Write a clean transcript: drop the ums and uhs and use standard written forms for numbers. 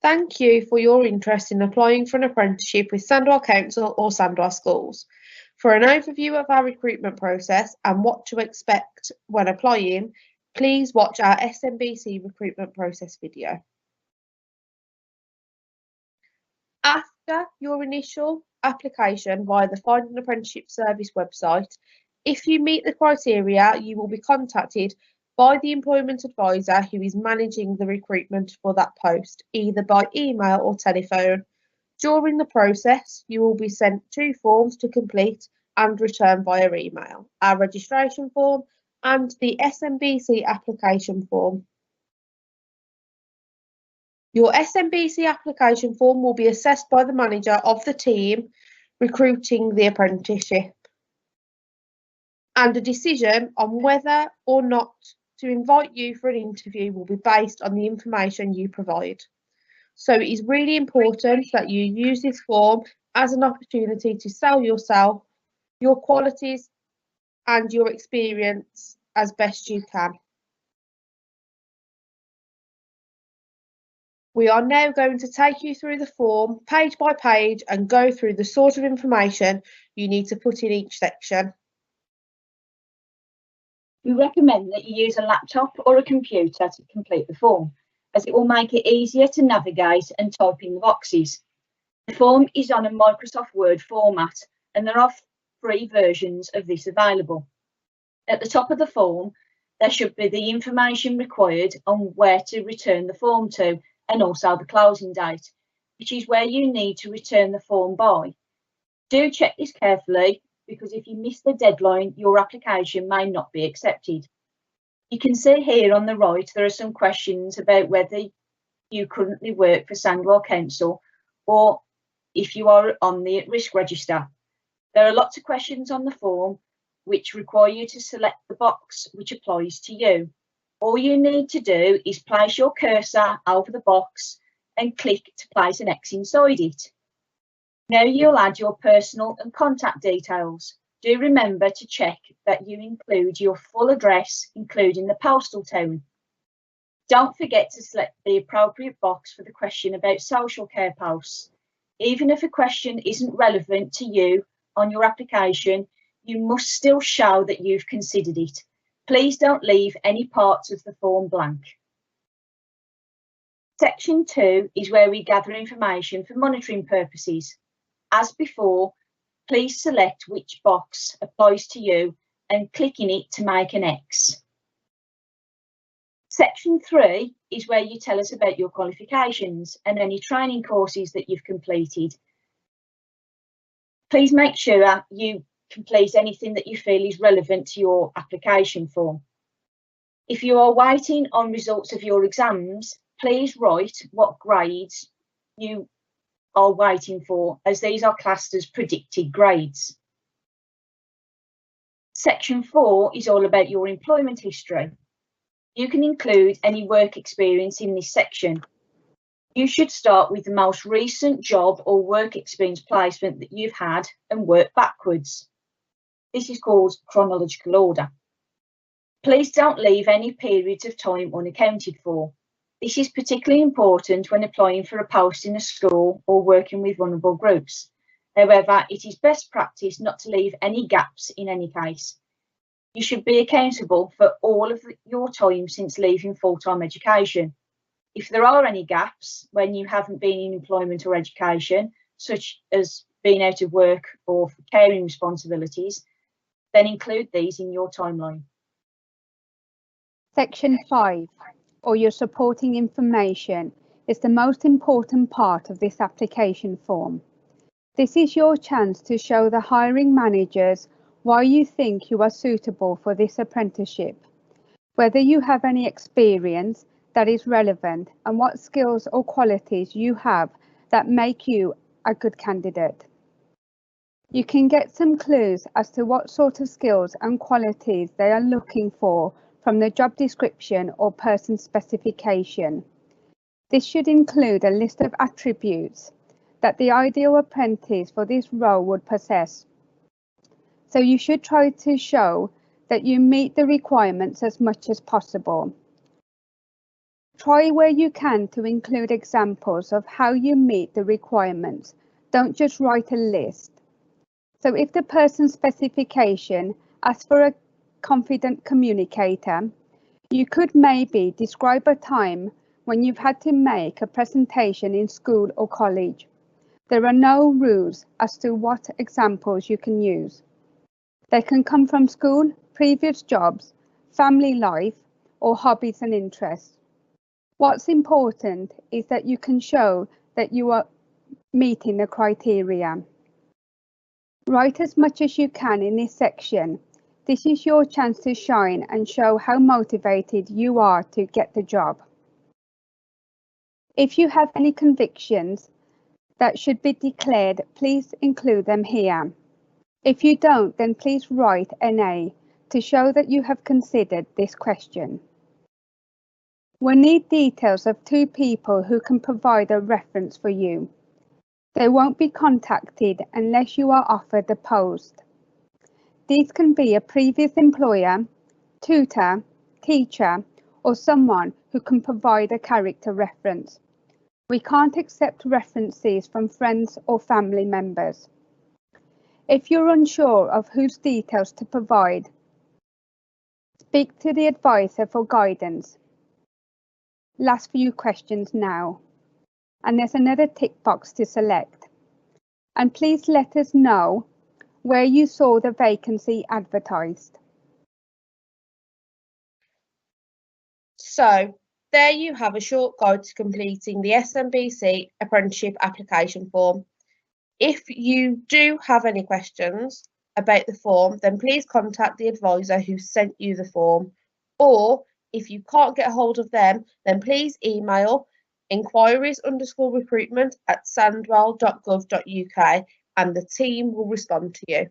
Thank you for your interest in applying for an apprenticeship with Sandwell Council or Sandwell Schools. For an overview of our recruitment process and what to expect when applying, please watch our SMBC recruitment process video. After your initial application via the Find an Apprenticeship Service website, if you meet the criteria, you will be contacted by the employment advisor who is managing the recruitment for that post, either by email or telephone. During the process, you will be sent 2 forms to complete and return via email, our registration form and the SMBC application form. Your SMBC application form will be assessed by the manager of the team recruiting the apprenticeship, and a decision on whether or not to invite you for an interview will be based on the information you provide. So it is really important that you use this form as an opportunity to sell yourself, your qualities and your experience as best you can. We are now going to take you through the form page by page and go through the sort of information you need to put in each section. We recommend that you use a laptop or a computer to complete the form, as it will make it easier to navigate and type in the boxes. The form is on a Microsoft Word format, and there are free versions of this available. At the top of the form, there should be the information required on where to return the form to, and also the closing date, which is where you need to return the form by. Do check this carefully, because if you miss the deadline, your application may not be accepted. You can see here on the right, there are some questions about whether you currently work for Sandwell Council or if you are on the at-risk register. There are lots of questions on the form which require you to select the box which applies to you. All you need to do is place your cursor over the box and click to place an X inside it. Now you'll add your personal and contact details. Do remember to check that you include your full address, including the postal town. Don't forget to select the appropriate box for the question about social care posts. Even if a question isn't relevant to you on your application, you must still show that you've considered it. Please don't leave any parts of the form blank. Section 2 is where we gather information for monitoring purposes. As before, please select which box applies to you and click in it to make an X. Section 3 is where you tell us about your qualifications and any training courses that you've completed. Please make sure you complete anything that you feel is relevant to your application form. If you are waiting on results of your exams, please write what grades you are waiting for, as these are classed as predicted grades. Section 4 is all about your employment history. You can include any work experience in this section. You should start with the most recent job or work experience placement that you've had and work backwards. This is called chronological order. Please don't leave any periods of time unaccounted for. This is particularly important when applying for a post in a school or working with vulnerable groups. However, it is best practice not to leave any gaps in any case. You should be accountable for all of your time since leaving full-time education. If there are any gaps when you haven't been in employment or education, such as being out of work or for caring responsibilities, then include these in your timeline. Section 5, or your supporting information, is the most important part of this application form. This is your chance to show the hiring managers why you think you are suitable for this apprenticeship, whether you have any experience that is relevant, and what skills or qualities you have that make you a good candidate. You can get some clues as to what sort of skills and qualities they are looking for from the job description or person specification. This should include a list of attributes that the ideal apprentice for this role would possess. So you should try to show that you meet the requirements as much as possible. Try where you can to include examples of how you meet the requirements. Don't just write a list. So if the person's specification asks for a confident communicator, you could maybe describe a time when you've had to make a presentation in school or college. There are no rules as to what examples you can use. They can come from school, previous jobs, family life, or hobbies and interests. What's important is that you can show that you are meeting the criteria. Write as much as you can in this section. This is your chance to shine and show how motivated you are to get the job. If you have any convictions that should be declared, please include them here. If you don't, then please write NA to show that you have considered this question. We need details of 2 people who can provide a reference for you. They won't be contacted unless you are offered the post. These can be a previous employer, tutor, teacher, or someone who can provide a character reference. We can't accept references from friends or family members. If you're unsure of whose details to provide, speak to the advisor for guidance. Last few questions now. And there's another tick box to select. And please let us know where you saw the vacancy advertised. So there you have a short guide to completing the SMBC apprenticeship application form. If you do have any questions about the form, then please contact the advisor who sent you the form, or if you can't get a hold of them, then please email inquiries_recruitment@sandwell.gov.uk and the team will respond to you.